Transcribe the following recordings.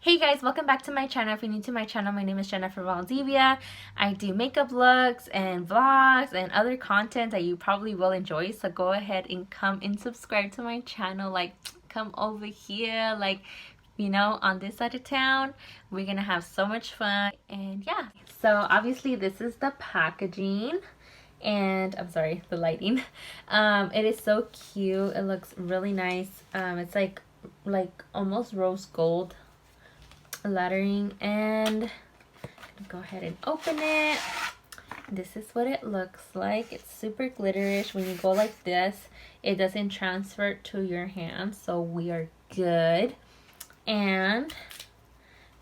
Hey guys, welcome back to my channel. If you're new to my channel, my name is Jennifer Valdivia. I do makeup looks and vlogs and other content that you probably will enjoy. So go ahead and come and subscribe to my channel. Like, come over here, like, you know, on this side of town. We're gonna have so much fun. And yeah, so obviously this is the packaging. And I'm sorry, the lighting. It is so cute. It looks really nice. It's like almost rose gold lettering, and go ahead and open it. This is what it looks like. It's super glitterish. When you go like this, it doesn't transfer to your hand, so we are good. And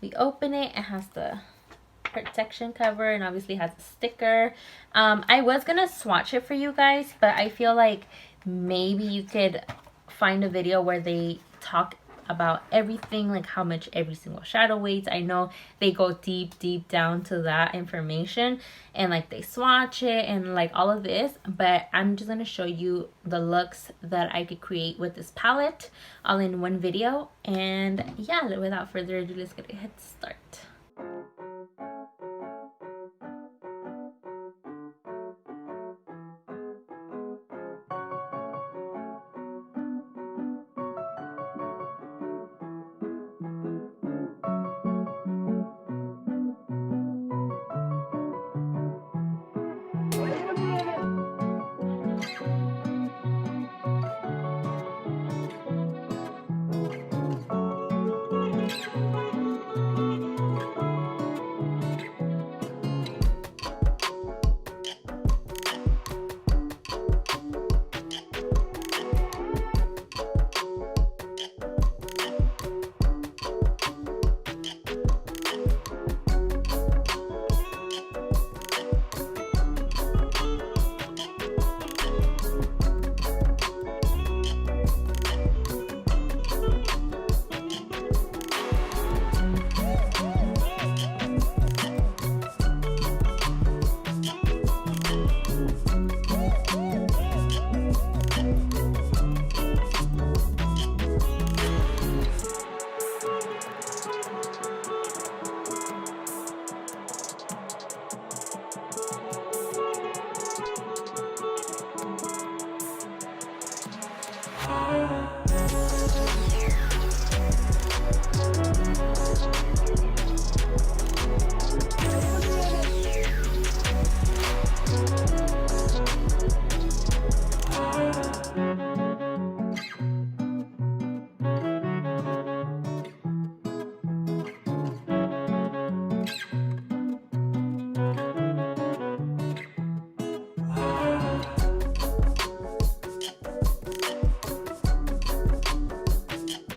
we open it. It has the protection cover and obviously has a sticker. I was gonna swatch it for you guys, but I feel like maybe you could find a video where they talk about everything, like how much every single shadow weighs. I know they go deep down to that information, and like they swatch it and like all of this, but I'm just gonna show you the looks that I could create with this palette all in one video. And yeah, without further ado, let's get a head start.